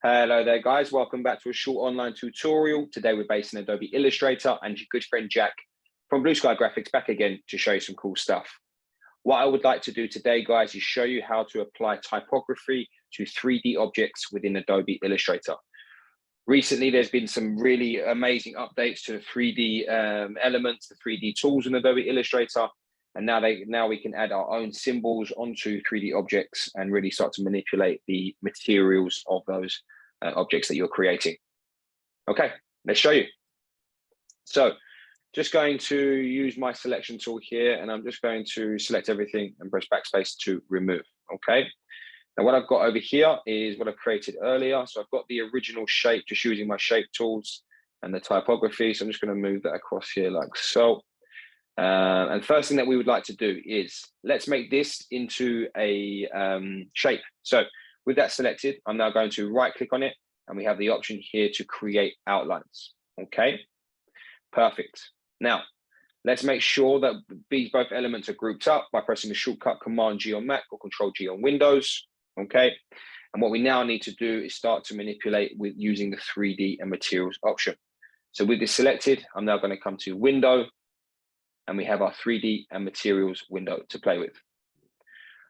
Hello there, guys. Welcome back to a short online tutorial. Today we're based in Adobe Illustrator and your good friend Jack from Blue Sky Graphics back again to show you some cool stuff. What I would like to do today, guys, is show you how to apply typography to 3D objects within Adobe Illustrator. Recently, there's been some really amazing updates to the 3D elements, the 3D tools in Adobe Illustrator. And now we can add our own symbols onto 3D objects and really start to manipulate the materials of those objects that you're creating. Okay, let's show you. So just going to use my selection tool here, and I'm just going to select everything and press backspace to remove. Okay. Now what I've got over here is what I've created earlier. So I've got the original shape, just using my shape tools and the typography. So I'm just going to move that across here like so. And first thing that we would like to do is let's make this into a shape. So with that selected, I'm now going to right click on it and we have the option here to create outlines. Okay, perfect. Now let's make sure that these both elements are grouped up by pressing the shortcut Command G on Mac or Control G on Windows. Okay, and what we now need to do is start to manipulate with using the 3D and materials option. So with this selected, I'm now going to come to Window, and we have our 3D and materials window to play with.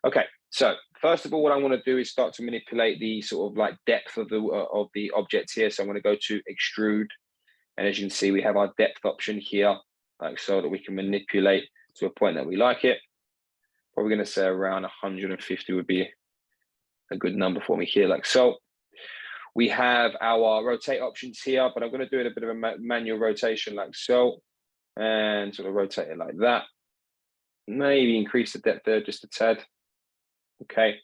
Okay, so first of all, what I want to do is start to manipulate the sort of like depth of the object here. So I'm going to go to extrude, and as you can see, we have our depth option here, like so, that we can manipulate to a point that we like it. Probably going to say around 150 would be a good number for me here, like so. We have our rotate options here, but I'm going to do it a bit of a manual rotation like so, and sort of rotate it like that. Maybe increase the depth there just a tad. Okay,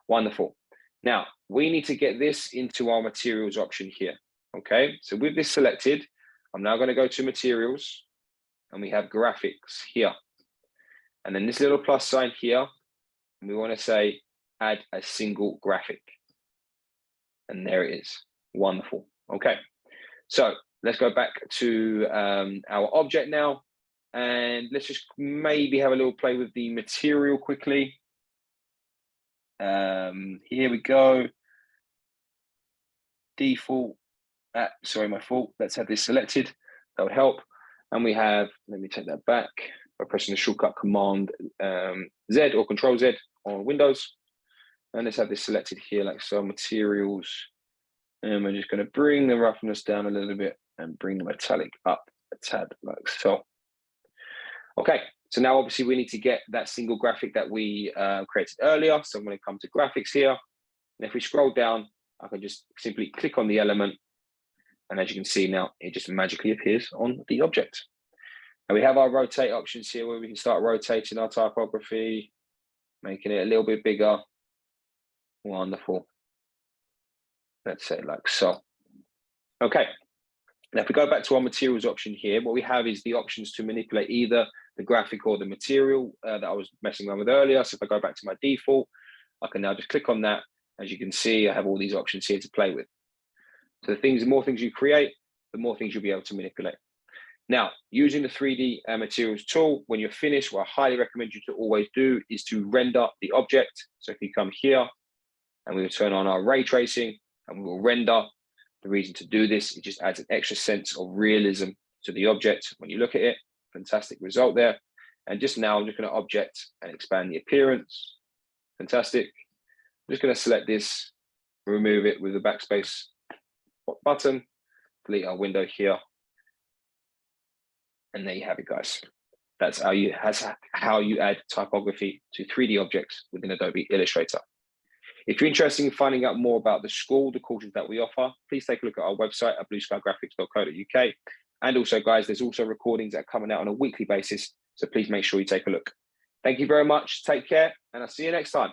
wonderful. Now we need to get this into our materials option here. Okay, so with this selected, I'm now going to go to materials and we have graphics here. And then this little plus sign here, and we want to say add a single graphic. And there it is. Wonderful. Okay, so let's go back to our object now, and let's just maybe have a little play with the material quickly. Here we go. Default. Sorry, my fault. Let's have this selected. That would help. And we have, let me take that back by pressing the shortcut Command Z or Control Z on Windows. And let's have this selected here, like so, materials. And we're just going to bring the roughness down a little bit and bring the metallic up a tad like so. Okay, so now obviously we need to get that single graphic that we created earlier. So I'm going to come to graphics here. And if we scroll down, I can just simply click on the element. And as you can see now, it just magically appears on the object. And we have our rotate options here where we can start rotating our typography, making it a little bit bigger. Wonderful. Let's say like so. Okay. Now, if we go back to our materials option here, what we have is the options to manipulate either the graphic or the material that I was messing around with earlier. So if I go back to my default, I can now just click on that. As you can see, I have all these options here to play with. So the more things you create, the more things you'll be able to manipulate. Now, using the 3D materials tool, when you're finished, what I highly recommend you to always do is to render the object. So if you come here and we will turn on our ray tracing and we will render. The reason to do this, it just adds an extra sense of realism to the object. When you look at it, fantastic result there. And just now I'm just going to object and expand the appearance. Fantastic. I'm just going to select this, remove it with the backspace button, delete our window here. And there you have it, guys. That's how you add typography to 3D objects within Adobe Illustrator. If you're interested in finding out more about the school, the courses that we offer, please take a look at our website at blueskygraphics.co.uk. And also, guys, there's also recordings that are coming out on a weekly basis. So please make sure you take a look. Thank you very much. Take care, and I'll see you next time.